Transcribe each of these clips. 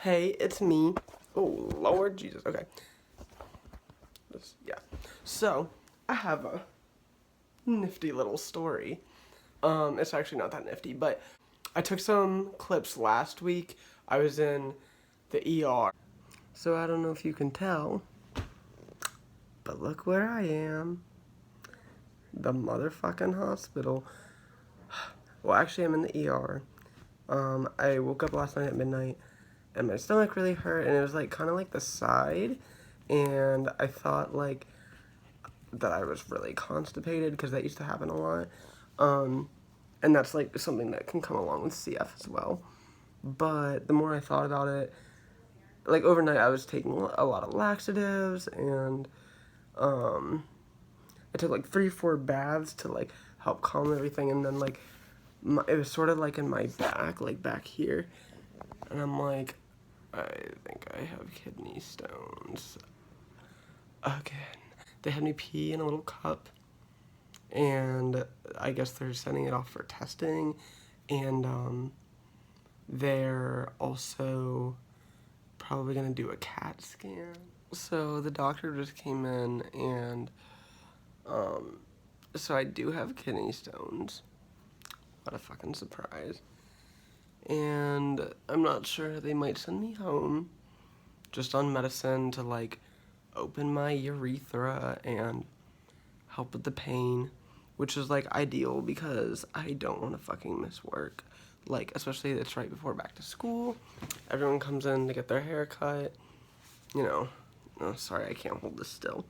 Hey, it's me. Oh, Lord Jesus. Okay. Yeah. So, I have a nifty little story. It's actually not that nifty, but I took some clips last week. I was in the ER. So, I don't know if you can tell, but look where I am. The motherfucking hospital. Well, actually, I'm in the ER. I woke up last night at midnight and my stomach really hurt, and it was like kind of like the side, and I thought like that I was really constipated because that used to happen a lot, and that's like something that can come along with CF as well. But the more I thought about it, like overnight I was taking a lot of laxatives, and I took like 3 or 4 baths to like help calm everything, and then like it was sort of like in my back, like back here, and I'm like, I think I have kidney stones again. They had me pee in a little cup, and I guess they're sending it off for testing, and they're also probably gonna do a CAT scan. So the doctor just came in, and so I do have kidney stones. What a fucking surprise. And I'm not sure, they might send me home just on medicine to like open my urethra and help with the pain, which is like ideal because I don't want to fucking miss work. Like, especially it's right before back to school. Everyone comes in to get their hair cut. You know, oh, sorry, I can't hold this still.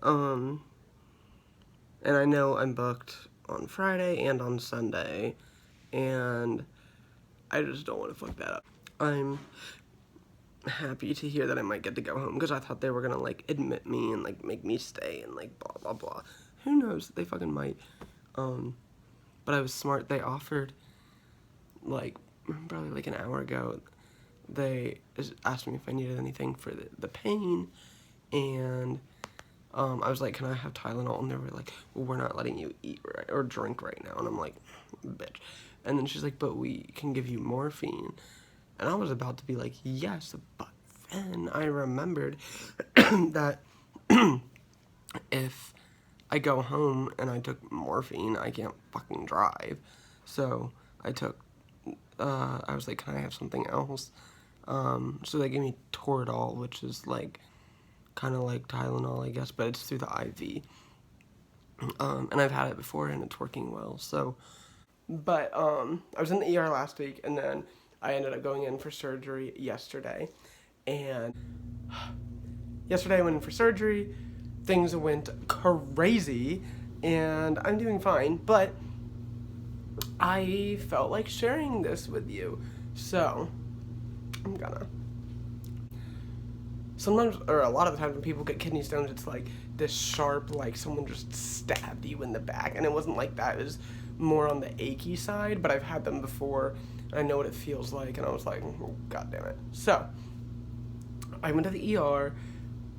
And I know I'm booked on Friday and on Sunday, and I just don't want to fuck that up. I'm happy to hear that I might get to go home because I thought they were gonna like admit me and like make me stay and like blah blah blah. Who knows? They fucking might. But I was smart. They offered like probably like an hour ago. They asked me if I needed anything for the pain, and I was like, can I have Tylenol? And they were like, well, we're not letting you eat or drink right now. And I'm like, bitch. And then she's like, but we can give you morphine. And I was about to be like, yes, but then I remembered that if I go home and I took morphine, I can't fucking drive. So I took, I was like, can I have something else? So they gave me Toradol, which is like, kind of like Tylenol, I guess, but it's through the IV. And I've had it before and it's working well, so. But, I was in the ER last week, and then I ended up going in for surgery yesterday. And yesterday I went in for surgery, things went crazy, and I'm doing fine, but I felt like sharing this with you. So, I'm gonna. Sometimes, or a lot of the times when people get kidney stones, it's like this sharp, like someone just stabbed you in the back, and it wasn't like that. It was more on the achy side, but I've had them before, and I know what it feels like, and I was like, oh, God damn it. So, I went to the ER,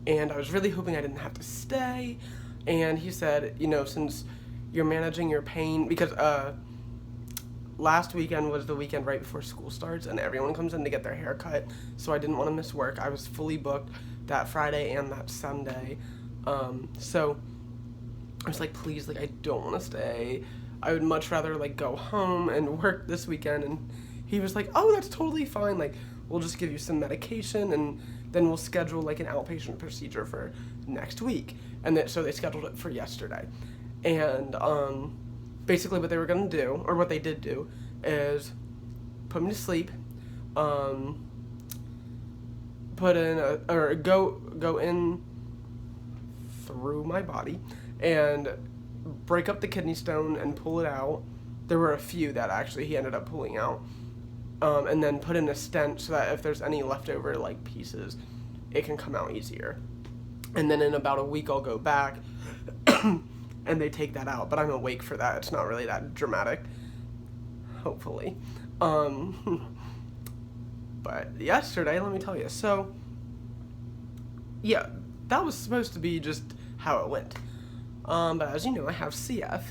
and I was really hoping I didn't have to stay, and he said, you know, since you're managing your pain, because, last weekend was the weekend right before school starts, and everyone comes in to get their hair cut, so I didn't want to miss work. I was fully booked that Friday and that Sunday, so I was like, please, like, I don't want to stay. I would much rather, like, go home and work this weekend, and he was like, oh, that's totally fine, like, we'll just give you some medication, and then we'll schedule, like, an outpatient procedure for next week, and so they scheduled it for yesterday, and, basically what they were gonna do, or what they did do, is put me to sleep, put in or go in through my body, and break up the kidney stone and pull it out. There were a few that actually he ended up pulling out, and then put in a stent so that if there's any leftover like pieces, it can come out easier. And then in about a week I'll go back and they take that out, but I'm awake for that. It's not really that dramatic, hopefully. But yesterday, let me tell you, so, yeah, that was supposed to be just how it went. But as you know, I have CF,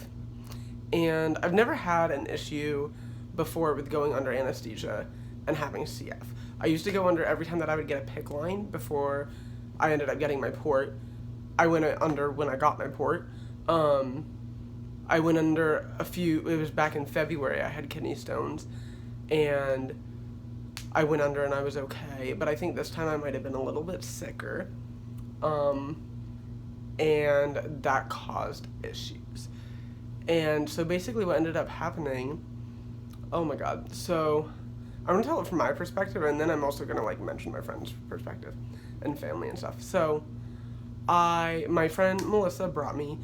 and I've never had an issue before with going under anesthesia and having CF. I used to go under every time that I would get a PICC line before I ended up getting my port. I went under when I got my port. I went under a few, it was back in February, I had kidney stones, and I went under and I was okay, but I think this time I might have been a little bit sicker, and that caused issues. And so basically what ended up happening, oh my god, so I'm gonna tell it from my perspective, and then I'm also gonna like mention my friend's perspective and family and stuff. So my friend Melissa brought me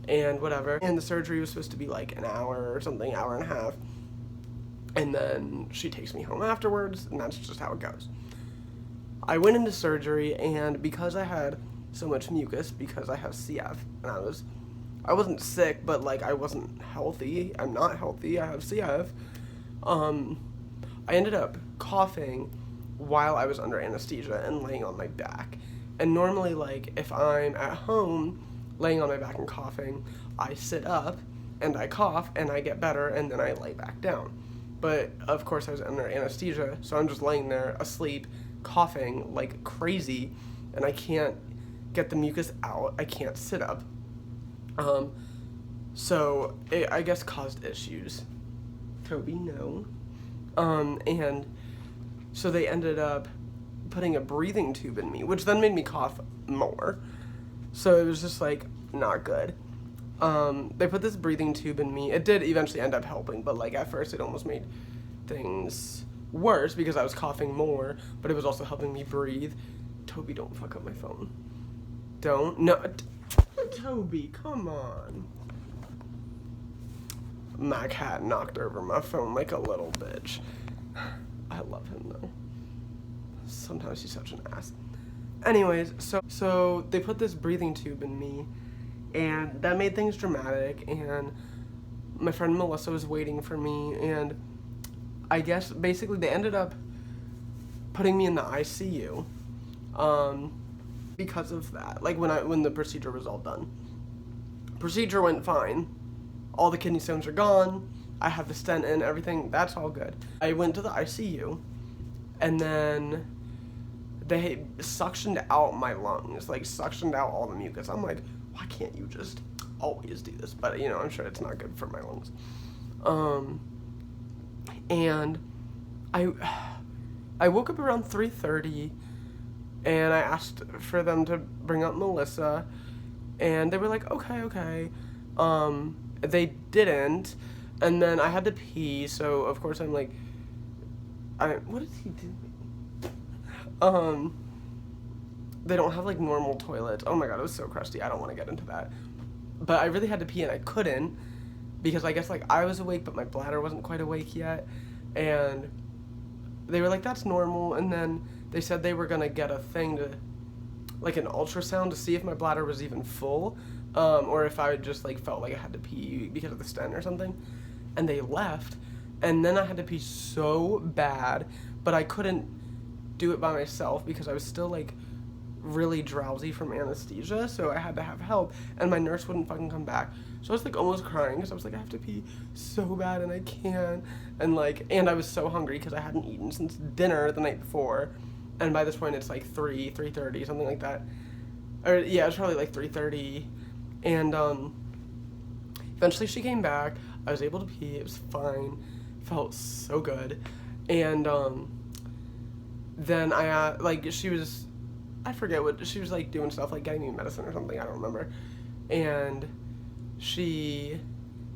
and whatever, and the surgery was supposed to be like an hour or something, hour and a half, and then she takes me home afterwards, and that's just how it goes. I went into surgery, and because I had so much mucus, because I have CF, and I wasn't sick, but like I wasn't healthy. I'm not healthy. I have CF. I ended up coughing while I was under anesthesia and laying on my back. And normally, like, if I'm at home laying on my back and coughing, I sit up and I cough and I get better and then I lay back down. But of course I was under anesthesia, so I'm just laying there asleep, coughing like crazy, and I can't get the mucus out. I can't sit up. So it, I guess, caused issues. Toby, no. And so they ended up putting a breathing tube in me, which then made me cough more. So it was just like not good. They put this breathing tube in me. It did eventually end up helping, but like at first it almost made things worse because I was coughing more, but it was also helping me breathe. Toby, don't fuck up my phone. Don't. No. Toby, come on. My cat knocked over my phone like a little bitch. I love him though. Sometimes he's such an ass. Anyways, so they put this breathing tube in me, and that made things dramatic, and my friend Melissa was waiting for me, and I guess basically they ended up putting me in the ICU because of that. Like when the procedure was all done. Procedure went fine. All the kidney stones are gone. I have the stent in, everything, that's all good. I went to the ICU, and then they suctioned out my lungs, like suctioned out all the mucus. I'm like, why can't you just always do this? But you know, I'm sure it's not good for my lungs. And I woke up around 3:30, and I asked for them to bring up Melissa, and they were like, okay. They didn't, and then I had to pee, so of course I'm like, what is he doing? They don't have like normal toilets. Oh my god, it was so crusty. I don't want to get into that. But I really had to pee and I couldn't because I guess like I was awake but my bladder wasn't quite awake yet. And they were like, that's normal. And then they said they were gonna get a thing to, like an ultrasound to see if my bladder was even full, or if I just like felt like I had to pee because of the stent or something. And they left, and then I had to pee so bad, but I couldn't do it by myself because I was still like really drowsy from anesthesia, so I had to have help, and my nurse wouldn't fucking come back. So I was like almost crying because I was like, I have to pee so bad and I can't, and I was so hungry because I hadn't eaten since dinner the night before, and by this point it's like 3:30, something like that, or yeah, it was probably like 3:30, and eventually she came back. I was able to pee. It was fine. Felt so good, and then she was, I forget what, she was like doing stuff like getting me medicine or something, I don't remember, and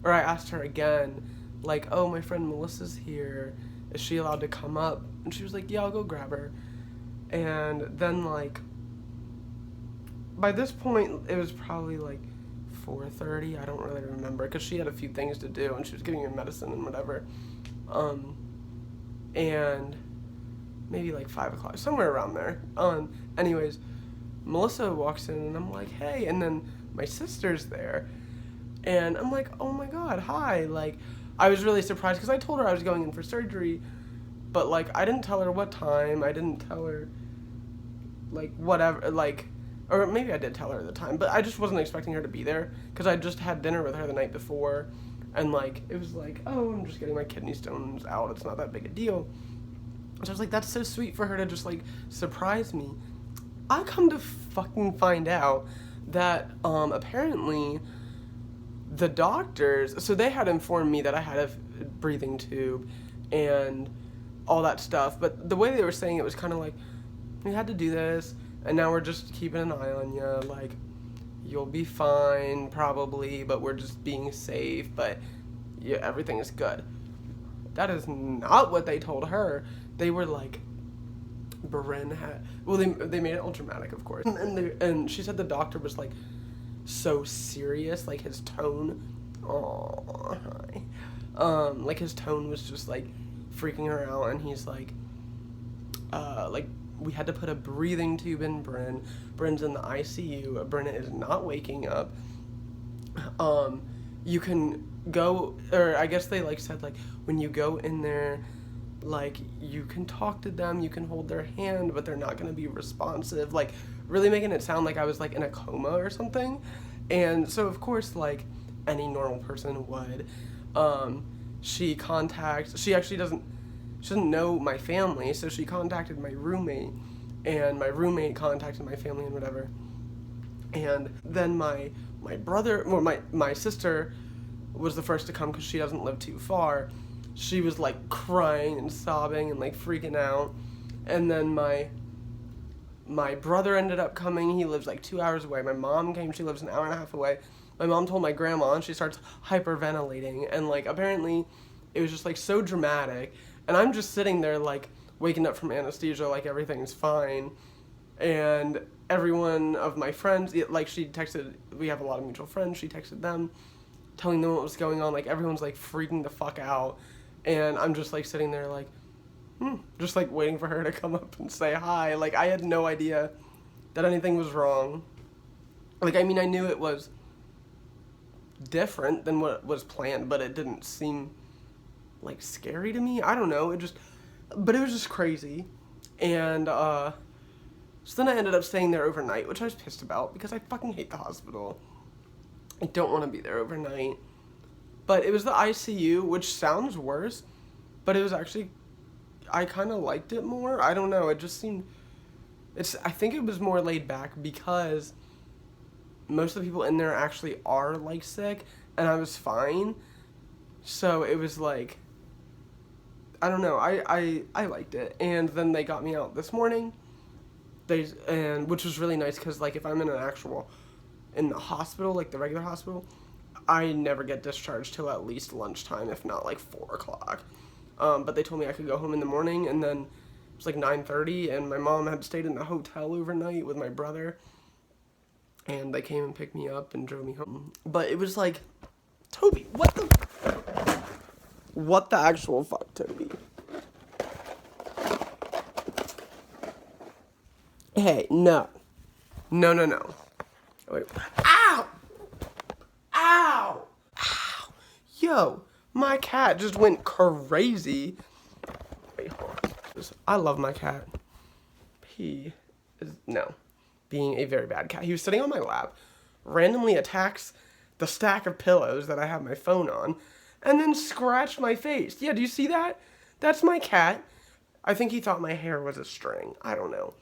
I asked her again, like, oh, my friend Melissa's here, is she allowed to come up? And she was like, yeah, I'll go grab her. And then like, by this point, it was probably like 4:30, I don't really remember, because she had a few things to do, and she was giving me medicine and whatever, and maybe like 5 o'clock, somewhere around there. Anyways, Melissa walks in, and I'm like, hey, and then my sister's there, and I'm like, oh my god, hi, like, I was really surprised, because I told her I was going in for surgery, but like, I didn't tell her what time, I didn't tell her, like, whatever, like, or maybe I did tell her at the time, but I just wasn't expecting her to be there, because I just had dinner with her the night before, and like, it was like, oh, I'm just getting my kidney stones out, it's not that big a deal. Which I was like, that's so sweet for her to just like surprise me. I come to fucking find out that apparently the doctors, so they had informed me that I had a breathing tube and all that stuff, but the way they were saying it was kind of like, we had to do this, and now we're just keeping an eye on you, like, you'll be fine probably, but we're just being safe, but yeah, everything is good. That is not what they told her. They were like, Bren had, well, they made it all dramatic, of course, and she said the doctor was like so serious, like his tone, oh hi, like his tone was just like freaking her out, and he's like we had to put a breathing tube in Bryn. Bryn's in the ICU. Bryn is not waking up. You can go, or I guess they like said like when you go in there, like you can talk to them, you can hold their hand, but they're not gonna be responsive. Like really making it sound like I was like in a coma or something. And so of course like any normal person would, she actually doesn't, she doesn't know my family, so she contacted my roommate, and my roommate contacted my family and whatever. And then my brother, or my sister was the first to come because she doesn't live too far. She was like crying and sobbing and like freaking out. And then my brother ended up coming. He lives like 2 hours away. My mom came. She lives an hour and a half away. My mom told my grandma, and she starts hyperventilating. And like apparently it was just like so dramatic. And I'm just sitting there like waking up from anesthesia like everything's fine. And everyone of my friends, like she texted, we have a lot of mutual friends, she texted them, telling them what was going on. Like everyone's like freaking the fuck out. And I'm just like sitting there like, just like waiting for her to come up and say hi. Like I had no idea that anything was wrong. Like I mean, I knew it was different than what was planned, but it didn't seem like scary to me. I don't know, but it was just crazy. And so then I ended up staying there overnight, which I was pissed about because I fucking hate the hospital. I don't want to be there overnight. But it was the ICU, which sounds worse, but it was actually, I kind of liked it more. I don't know, it just seemed, I think it was more laid back because most of the people in there actually are like sick, and I was fine. So it was like, I don't know, I liked it. And then they got me out this morning, which was really nice because like if I'm in the hospital, like the regular hospital, I never get discharged till at least lunchtime, if not like 4 o'clock. But they told me I could go home in the morning, and then it was like 9:30, and my mom had stayed in the hotel overnight with my brother, and they came and picked me up and drove me home. But it was like, Toby, what the actual fuck, Toby? Hey, no. No. Wait. Ow! Ow! Ow! Yo, my cat just went crazy. Wait, hold on. I love my cat. He is, being a very bad cat. He was sitting on my lap, randomly attacks the stack of pillows that I have my phone on, and then scratched my face. Yeah, do you see that? That's my cat. I think he thought my hair was a string. I don't know.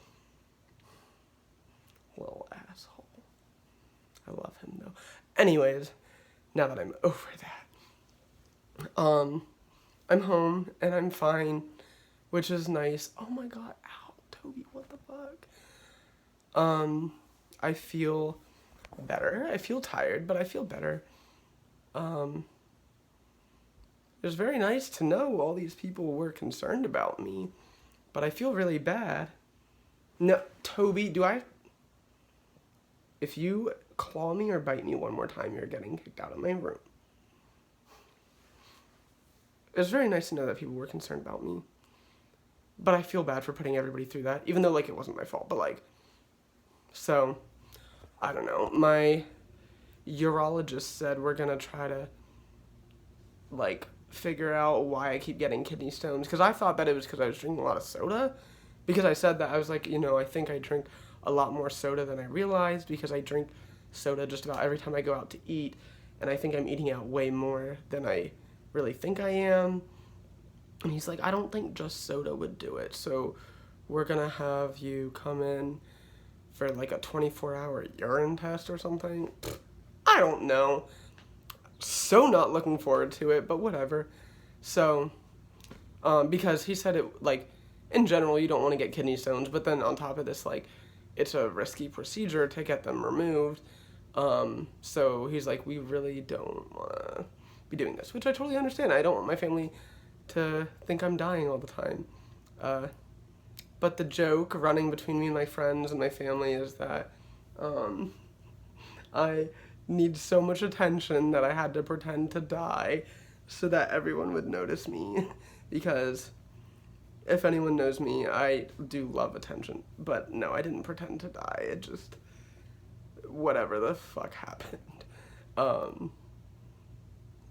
Little asshole. I love him though. Anyways, now that I'm over that, I'm home and I'm fine, which is nice. Oh my god, ow, Toby, what the fuck? I feel better. I feel tired, but I feel better. It was very nice to know all these people were concerned about me, but I feel really bad. No, Toby, if you claw me or bite me one more time, you're getting kicked out of my room. It was very nice to know that people were concerned about me, but I feel bad for putting everybody through that, even though, like, it wasn't my fault, but, like, so, I don't know. My urologist said we're gonna try to, like, figure out why I keep getting kidney stones, because I thought that it was because I was drinking a lot of soda, because I said that, I was like, I think I drink a lot more soda than I realized, because I drink soda just about every time I go out to eat, and I think I'm eating out way more than I really think I am. And he's like, I don't think just soda would do it. So we're going to have you come in for like a 24-hour urine test or something. I don't know. So not looking forward to it, but whatever. So, because he said it, like, in general, you don't want to get kidney stones, but then on top of this, like, it's a risky procedure to get them removed. So he's like, we really don't want to be doing this, which I totally understand. I don't want my family to think I'm dying all the time. But the joke running between me and my friends and my family is that I need so much attention that I had to pretend to die so that everyone would notice me. Because if anyone knows me, I do love attention. But no, I didn't pretend to die. It just, whatever the fuck happened.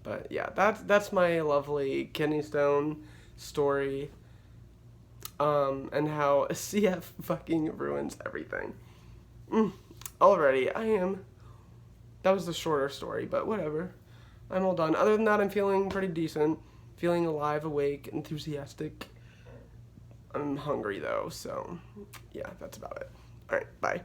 But yeah, that's my lovely kidney stone story. And how CF fucking ruins everything. Already, that was the shorter story, but whatever. I'm all done. Other than that, I'm feeling pretty decent. Feeling alive, awake, enthusiastic. I'm hungry though, so yeah, that's about it. Alright, bye.